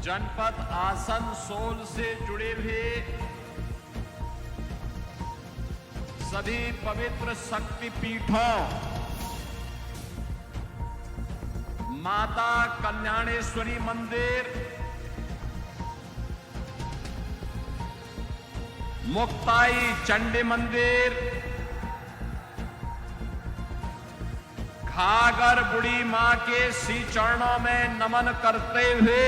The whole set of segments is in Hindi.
जनपद आसनसोल से जुड़े हुए सभी पवित्र शक्तिपीठों, माता कल्याणेश्वरी मंदिर, मुक्ताई चंडी मंदिर, घाघर बुढ़ी मां के श्री चरणों में नमन करते हुए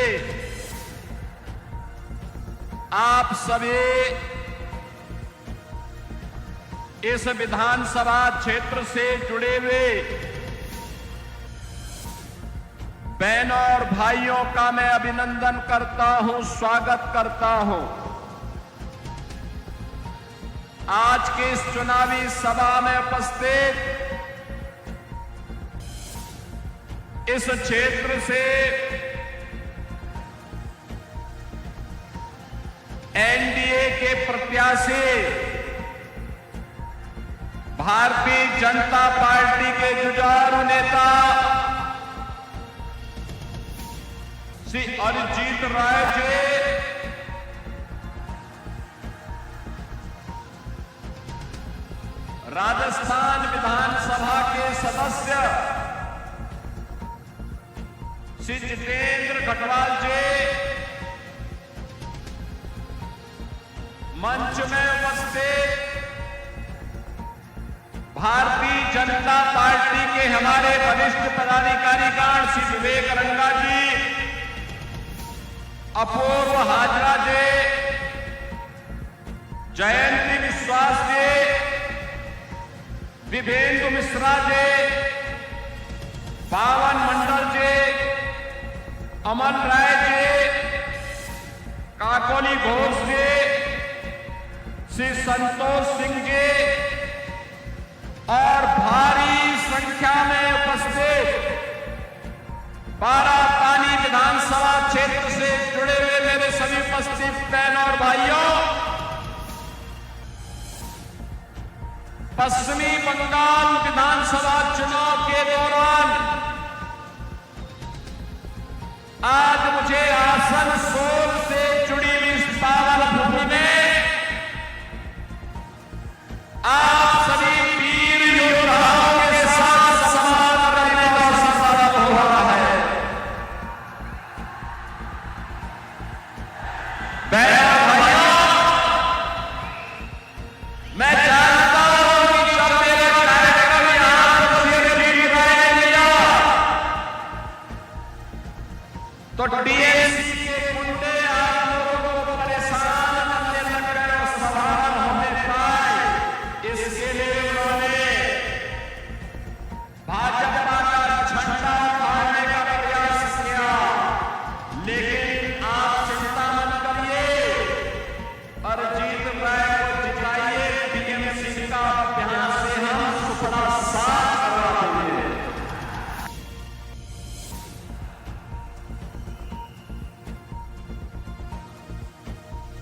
आप सभी इस विधानसभा क्षेत्र से जुड़े हुए बहनों और भाइयों का मैं अभिनंदन करता हूं, स्वागत करता हूं। आज के इस चुनावी सभा में उपस्थित इस क्षेत्र से एनडीए के प्रत्याशी भारतीय जनता पार्टी के जुझारू नेता श्री अरिजीत राय जी, राजस्थान विधानसभा के सदस्य श्री जितेंद्र खटवाल जी, मंच में उपस्थित भारतीय जनता पार्टी के हमारे वरिष्ठ पदाधिकारीगण श्री विवेक रंगा जी, अपूर्व हाजरा जी, जयंती विश्वास जी, विभेंदु मिश्रा जी, पावन मंडल जी, अमन राय जी, काकोली घोष जी, श्री संतोष सिंह जी और भारी संख्या में उपस्थित बारापानी विधानसभा क्षेत्र से जुड़े हुए मेरे सभी उपस्थित बहनों और भाइयों, पश्चिमी बंगाल विधानसभा चुनाव के दौरान आज मुझे आसनसोल से जुड़ी हुई इस पावन भूमि में आप सभी वीर योद्धाओं के साथ संवाद करने का सौभाग्य हो रहा है। भाइयों, मैं जानता हूं कि जब मेरे कार्यक्रम यहां पर लिया तो टीएमसी के गुंडे आप लोगों को परेशान करने लग गए और सवाल होने पाए। इसके लिए उन्होंने भाजपा का झंडा उठाने का प्रयास किया, लेकिन आप चिंता मत करिए, अरिजीत राय को जिताइए, टीएमसी का अभ्यास से हम सुपड़ा साफ करवाएंगे।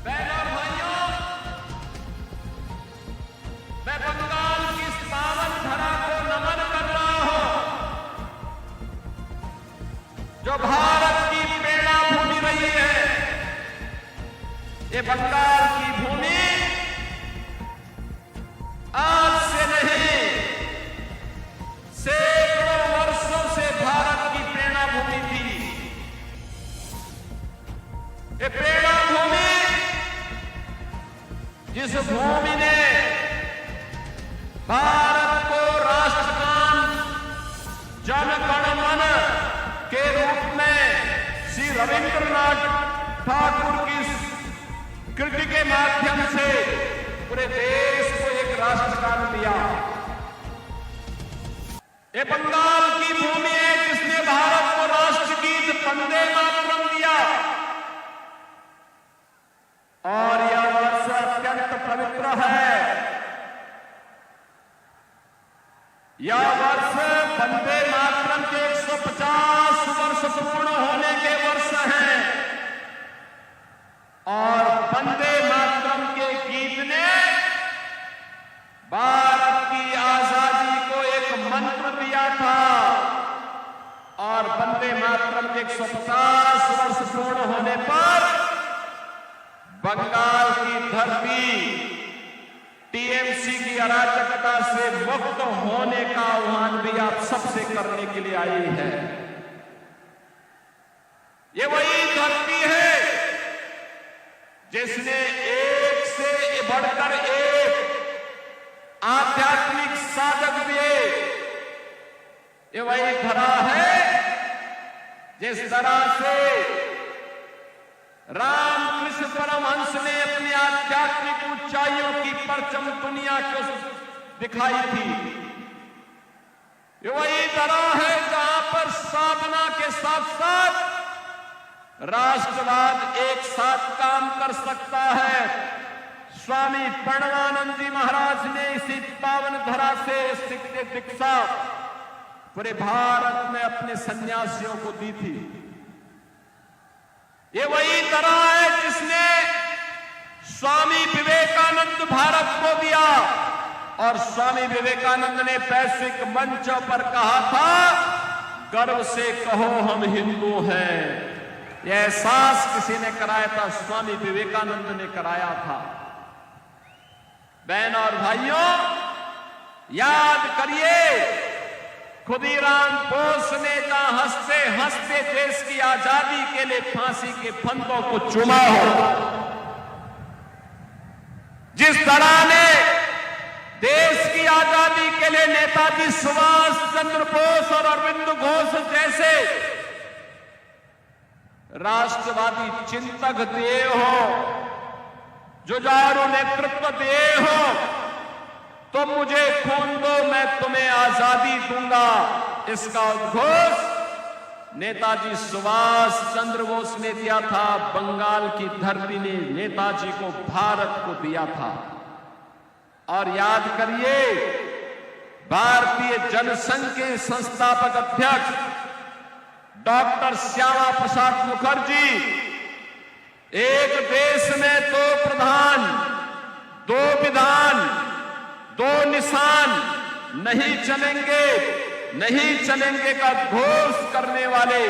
बहनों भाइयों, मैं बंगाल की इस पावन धरा को नमन कर रहा हूं, जो भारत की प्रेरणा भूमि रही है। ये बंगाल की भूमि आज से नहीं, सैकड़ों वर्षों से भारत की प्रेरणा भूमि थी। ये प्रेरणा भूमि, जिस भूमि ने भारत को राष्ट्रगान जन गण मन के रूप में श्री रविंद्रनाथ ठाकुर की कृति के माध्यम से पूरे देश को एक राष्ट्रगान दिया। ये बंगाल की भूमि है जिसने भारत को राष्ट्रगीत वंदे मातरम दिया, और यह वर्ष अत्यंत पवित्र है। यह वर्ष वंदे मातरम के 150 वर्ष पूर्ण होने के वर्ष हैं, और वंदे मातरम के गीत ने भारत की आजादी को एक मंत्र दिया था, और वंदे मातरम के 150 वर्ष पूर्ण होने पर बंगाल की धरती टीएमसी की अराजकता से मुक्त होने का आह्वान भी आप सबसे करने के लिए आई है। ये वही धरती है जिसने एक से बढ़कर एक आध्यात्मिक साधक दिए। ये वही धरा है जिस तरह से रामकृष्ण परमहंस ने अपनी आध्यात्मिक ऊंचाइयों की परचम दुनिया को दिखाई थी। ये वही धरा है जहां पर साधना के साथ साथ राष्ट्रवाद एक साथ काम कर सकता है। स्वामी प्रणवानंद जी महाराज ने इसी पावन धरा से सिद्ध दीक्षा पूरे भारत में अपने सन्यासियों को दी थी। ये वही तरह है जिसने स्वामी विवेकानंद भारत को दिया और स्वामी विवेकानंद ने वैश्विक मंचों पर कहा था, गर्व से कहो हम हिंदू हैं। यह एहसास किसी ने कराया था, स्वामी विवेकानंद ने कराया था। बहन और भाइयों, याद करिए खुदीराम बोस ने जहां हंसते हंसते देश की आजादी के लिए फांसी के फंदों को चूमा हो, जिस तरह ने देश की आजादी के लिए नेताजी सुभाष चंद्र बोस और अरविंद घोष जैसे राष्ट्रवादी चिंतक दिए हो, जुझारू नेतृत्व दिए हो, तो मुझे खून दो मैं तुम्हें आजादी दूंगा, इसका उद्घोष नेताजी सुभाष चंद्र बोस ने दिया था। बंगाल की धरती ने नेताजी को भारत को दिया था। और याद करिए, भारतीय जनसंघ के संस्थापक अध्यक्ष डॉक्टर श्यामा प्रसाद मुखर्जी, एक देश में दो प्रधान, दो विधान, दो निशान नहीं चलेंगे का घोष करने वाले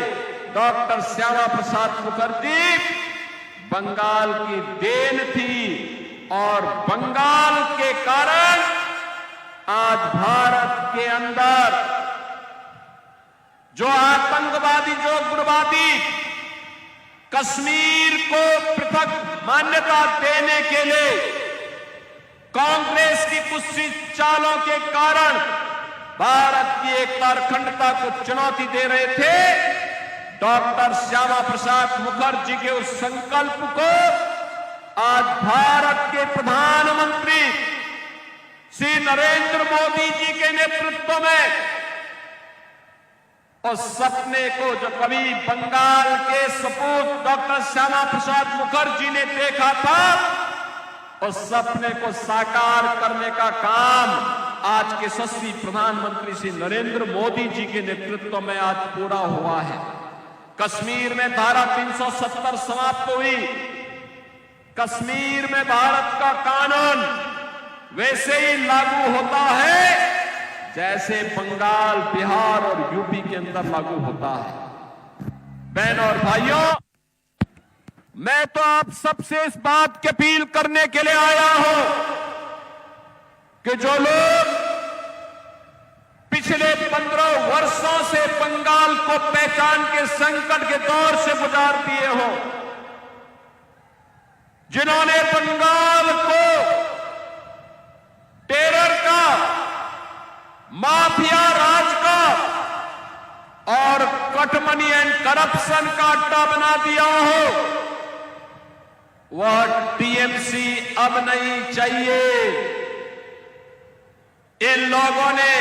डॉक्टर श्यामा प्रसाद मुखर्जी बंगाल की देन थी। और बंगाल के कारण आज भारत के अंदर जो आतंकवादी, जो उग्रवादी कश्मीर को पृथक मान्यता देने के लिए कांग्रेस की कुछ चालों के कारण भारत की एकता और अखंडता को चुनौती दे रहे थे, डॉक्टर श्यामा प्रसाद मुखर्जी के उस संकल्प को आज भारत के प्रधानमंत्री श्री नरेंद्र मोदी जी के नेतृत्व में उस सपने को जो कभी बंगाल के सपूत डॉक्टर श्यामा प्रसाद मुखर्जी ने देखा था, उस सपने को साकार करने का काम आज के यशस्वी प्रधानमंत्री श्री नरेंद्र मोदी जी के नेतृत्व में आज पूरा हुआ है। कश्मीर में धारा 370 समाप्त हुई। कश्मीर में भारत का कानून वैसे ही लागू होता है जैसे बंगाल, बिहार और यूपी के अंदर लागू होता है। बहन और भाइयों, मैं तो आप सबसे इस बात की अपील करने के लिए आया हूं कि जो लोग पिछले 15 वर्षों से बंगाल को पहचान के संकट के दौर से गुजार दिए हो, जिन्होंने बंगाल को टेरर का, माफिया राज का और कटमनी एंड करप्शन का अड्डा बना दिया हो, वह टीएमसी अब नहीं चाहिए। इन लोगों ने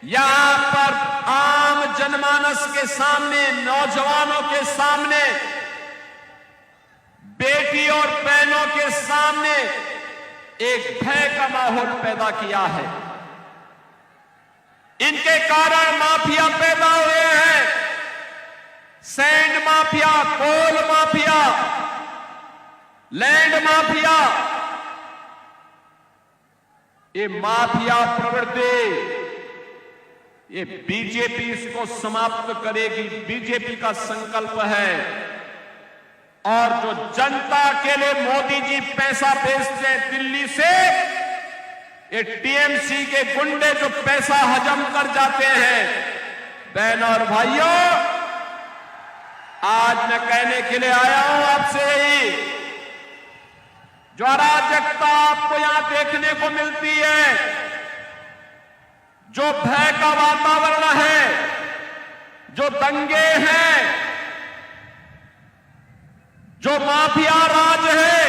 यहां पर आम जनमानस के सामने, नौजवानों के सामने, बेटी और बहनों के सामने एक भय का माहौल पैदा किया है। इनके कारण माफिया पैदा हुए हैं, सैंड माफिया, कोल माफिया, लैंड माफिया। ये माफिया प्रवृत्ति, ये बीजेपी इसको समाप्त करेगी। बीजेपी का संकल्प है और जो जनता के लिए मोदी जी पैसा भेजते हैं दिल्ली से, ये टीएमसी के गुंडे जो पैसा हजम कर जाते हैं। बहनों और भाइयों, आज मैं कहने के लिए आया हूं आपसे यही, जो अराजकता आपको यहां देखने को मिलती है, जो भय का वातावरण है, जो दंगे हैं, जो माफिया राज है,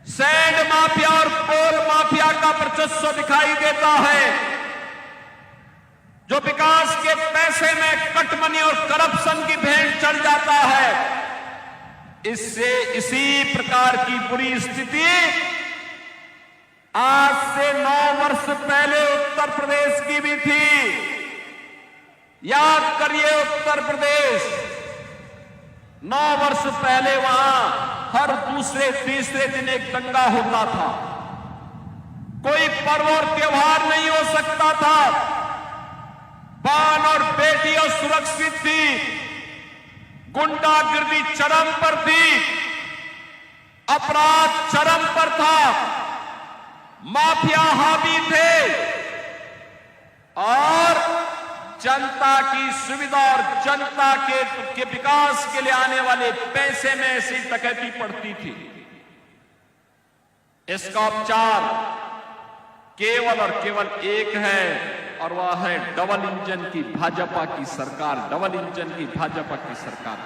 सैंड माफिया और कोल माफिया का वर्चस्व दिखाई देता है, जो विकास के पैसे में कटमनी और करप्शन की भेंट चढ़ जाता है, इससे इसी प्रकार की बुरी स्थिति आज से 9 वर्ष पहले उत्तर प्रदेश की भी थी। याद करिए, उत्तर प्रदेश 9 वर्ष पहले वहां हर दूसरे तीसरे दिन एक दंगा होता था। कोई पर्व और त्योहार नहीं हो सकता था। बान और बेटियां सुरक्षित थी, गुंडागिर्दी चरम पर थी, अपराध चरम पर था, माफिया हावी थे और जनता की सुविधा और जनता के विकास के लिए आने वाले पैसे में ऐसी डकैती पड़ती थी। इसका उपचार केवल और केवल एक है, और वह है डबल इंजन की भाजपा की सरकार। डबल इंजन की भाजपा की सरकार।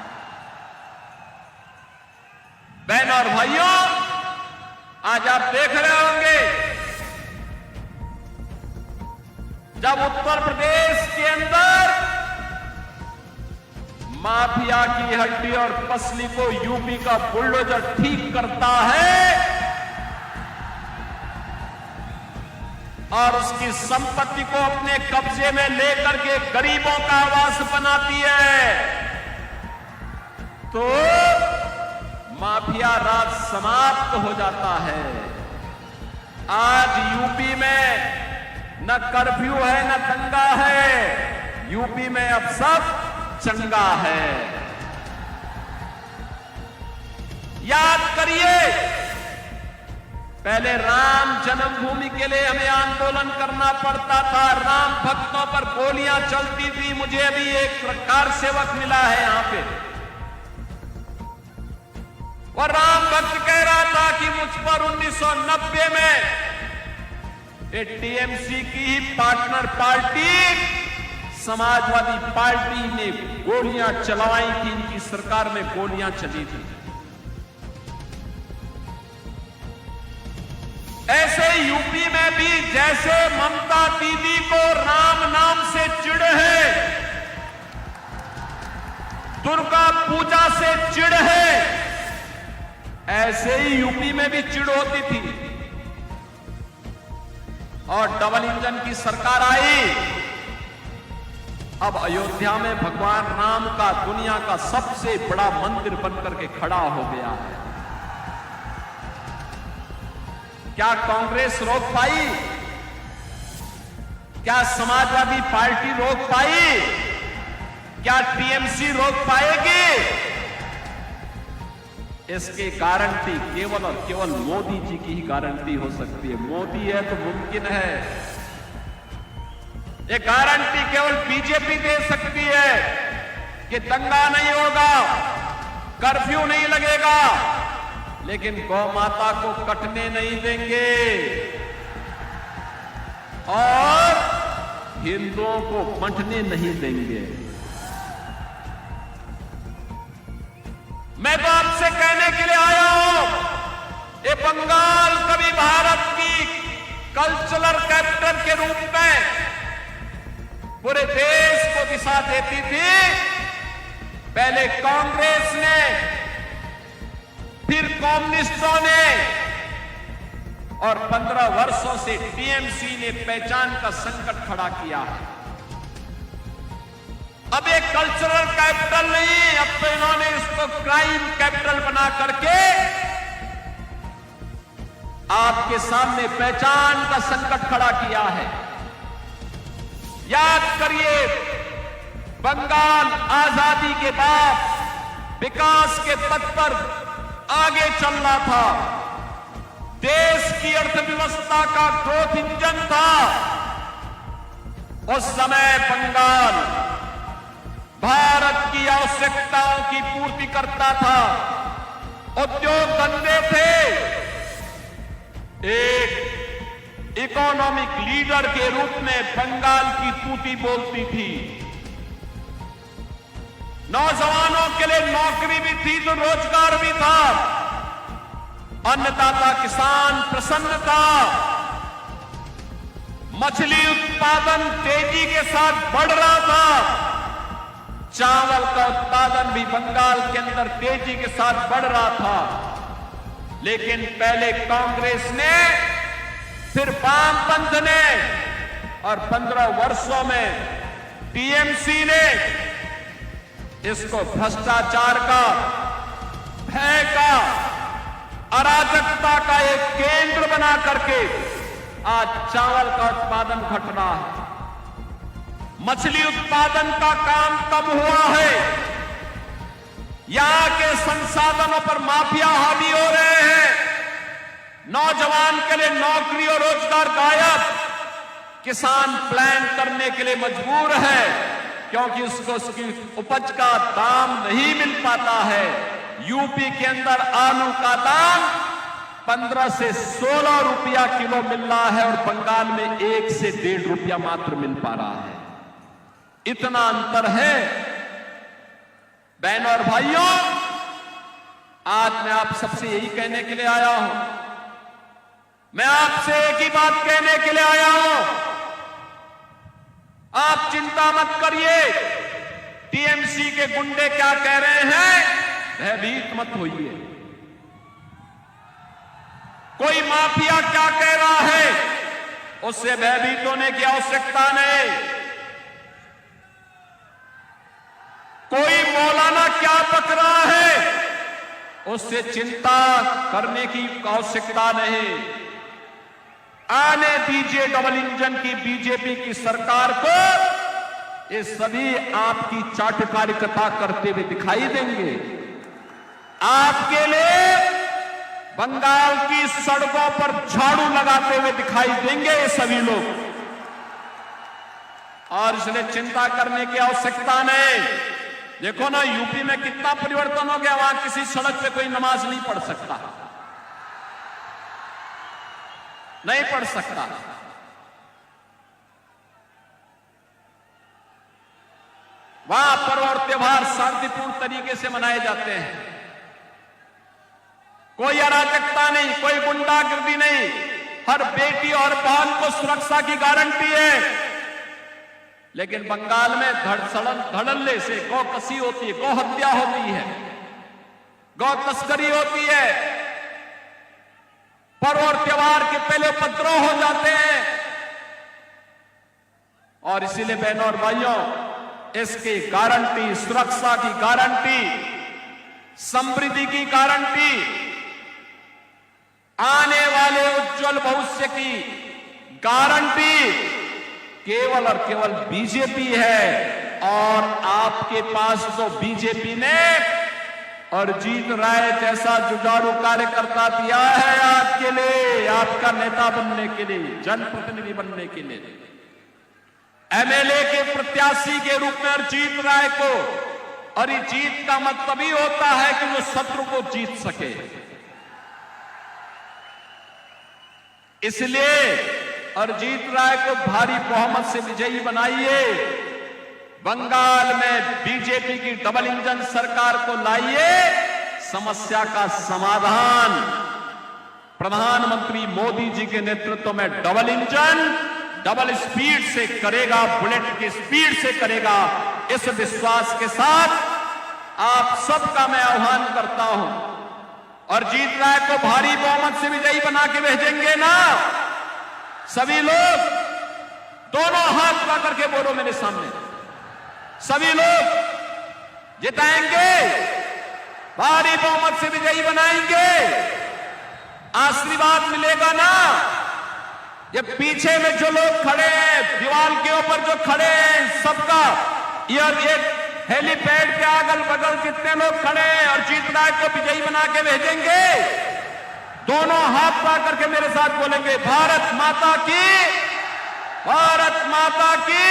बहनों और भाइयों, आज आप देख रहे होंगे, जब उत्तर प्रदेश के अंदर माफिया की हड्डी और पसली को यूपी का बुलडोजर ठीक करता है और उसकी संपत्ति को अपने कब्जे में लेकर के गरीबों का आवास बनाती है, तो माफिया राज समाप्त हो जाता है। आज यूपी में न कर्फ्यू है न दंगा है, यूपी में अब सब चंगा है। याद करिए, पहले राम जन्मभूमि के लिए हमें आंदोलन करना पड़ता था, राम भक्तों पर गोलियां चलती थी। मुझे अभी एक कार सेवक मिला है यहां पे, और राम भक्त कह रहा था कि मुझ पर 1990 में टीएमसी की ही पार्टनर पार्टी समाजवादी पार्टी ने गोलियां चलवाई थी, इनकी सरकार में गोलियां चली थी। ऐसे यूपी में भी जैसे ममता दीदी को राम नाम से चिढ़ है, दुर्गा पूजा से चिढ़ है, ऐसे ही यूपी में भी चिढ़ होती थी। और डबल इंजन की सरकार आई। अब अयोध्या में भगवान राम का दुनिया का सबसे बड़ा मंदिर बनकर के खड़ा हो गया है। क्या कांग्रेस रोक पाई? क्या समाजवादी पार्टी रोक पाई? क्या टीएमसी रोक पाएगी? इसकी गारंटी केवल और केवल मोदी जी की ही गारंटी हो सकती है। मोदी है तो मुमकिन है। ये गारंटी केवल बीजेपी दे सकती है कि दंगा नहीं होगा, कर्फ्यू नहीं लगेगा, लेकिन गौ माता को कटने नहीं देंगे और हिंदुओं को बंटने नहीं देंगे। मैं तो आपसे कहने के लिए आया हूं, ये बंगाल कभी भारत की कल्चरल कैपिटल के रूप में पूरे देश को दिशा देती थी। पहले कांग्रेस ने, फिर कम्युनिस्टों ने, और 15 वर्षों से टीएमसी ने पहचान का संकट खड़ा किया है। अब एक कल्चरल कैपिटल नहीं, अब तो इन्होंने इसको क्राइम कैपिटल बना करके आपके सामने पहचान का संकट खड़ा किया है। याद करिए, बंगाल आजादी के बाद विकास के पथ पर आगे चल रहा था, देश की अर्थव्यवस्था का ग्रोथ इंजन था। उस समय बंगाल भारत की आवश्यकताओं की पूर्ति करता था, उद्योग धंधे थे। एक इकोनॉमिक लीडर के रूप में बंगाल की तूती बोलती थी। नौजवानों के लिए नौकरी भी थी तो रोजगार भी था। अन्नदाता किसान प्रसन्न था। मछली उत्पादन तेजी के साथ बढ़ रहा था। चावल का उत्पादन भी बंगाल के अंदर तेजी के साथ बढ़ रहा था। लेकिन पहले कांग्रेस ने, फिर वामपंथ ने और 15 वर्षों में टीएमसी ने इसको भ्रष्टाचार का, भय का, अराजकता का एक केंद्र बना करके आज चावल का उत्पादन घट रहा है। मछली उत्पादन का काम कम हुआ है। यहां के संसाधनों पर माफिया हावी हो रहे हैं। नौजवान के लिए नौकरी और रोजगार गायब। किसान प्लान करने के लिए मजबूर है क्योंकि उसको उसकी उपज का दाम नहीं मिल पाता है। यूपी के अंदर आलू का दाम 15 से 16 रुपया किलो मिल रहा है और बंगाल में 1 से 1.5 रुपया मात्र मिल पा रहा है। इतना अंतर है। बहनों और भाइयों, आज मैं आप सबसे यही कहने के लिए आया हूं। मैं आपसे एक ही बात कहने के लिए आया हूं। आप चिंता मत करिए। टीएमसी के गुंडे क्या कह रहे हैं, भयभीत मत होइए। कोई माफिया क्या कह रहा है, उससे भयभीत होने की आवश्यकता नहीं। कोई मौलाना क्या पक रहा है, उससे चिंता करने की आवश्यकता नहीं। आने दीजिए डबल इंजन की बीजेपी की सरकार को। ये सभी आपकी चाटुकारिता करते हुए दिखाई देंगे। आपके लिए बंगाल की सड़कों पर झाड़ू लगाते हुए दिखाई देंगे ये सभी लोग। और इसलिए चिंता करने की आवश्यकता नहीं। देखो ना, यूपी में कितना परिवर्तन हो गया। वहां किसी सड़क पे कोई नमाज नहीं पढ़ सकता, नहीं पढ़ सकता। वहां पर्व और त्योहार शांतिपूर्ण तरीके से मनाए जाते हैं। कोई अराजकता नहीं, कोई गुंडागर्दी नहीं। हर बेटी और बहन को सुरक्षा की गारंटी है। लेकिन बंगाल में धड़ल्ले से गौ कसी होती है, गौ हत्या होती है, गौ तस्करी होती है। पर्व और त्योहार के पहले उपद्रव हो जाते हैं। और इसीलिए बहनों और भाइयों, इसकी गारंटी, सुरक्षा की गारंटी, समृद्धि की गारंटी, आने वाले उज्जवल भविष्य की गारंटी केवल और केवल बीजेपी है। और आपके पास तो बीजेपी ने अरिजीत राय जैसा जुझारू कार्यकर्ता दिया है आपके लिए, आपका नेता बनने के लिए, जनप्रतिनिधि बनने के लिए। एमएलए के प्रत्याशी के रूप में अरिजीत राय को, अरिजीत का मतलब ही होता है कि वो शत्रु को जीत सके। इसलिए अरिजीत राय को भारी बहुमत से विजयी बनाइए। बंगाल में बीजेपी की डबल इंजन सरकार को लाइए। समस्या का समाधान प्रधानमंत्री मोदी जी के नेतृत्व में डबल इंजन, डबल स्पीड से करेगा, बुलेट की स्पीड से करेगा। इस विश्वास के साथ आप सबका मैं आह्वान करता हूं। अरिजीत राय को भारी बहुमत से विजयी बना के भेजेंगे ना? सभी लोग दोनों हाथ पकड़ करके बोलो मेरे सामने, सभी लोग जिताएंगे, भारी बहुमत से विजयी बनाएंगे। आशीर्वाद मिलेगा ना? ये पीछे में जो लोग खड़े हैं, दीवार के ऊपर जो खड़े हैं, सबका ये हेलीपैड के अगल बगल जितने लोग खड़े हैं और जीत राय को विजयी बना के भेजेंगे, दोनों हाथ पा करके मेरे साथ बोलेंगे भारत माता की, भारत माता की,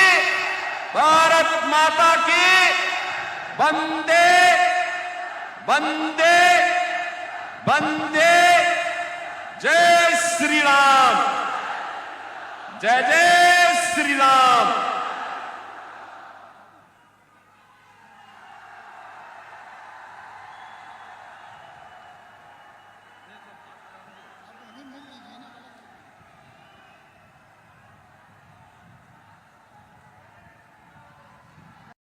भारत माता की, वंदे वंदे वंदे, जय श्री राम, जय जय श्री राम।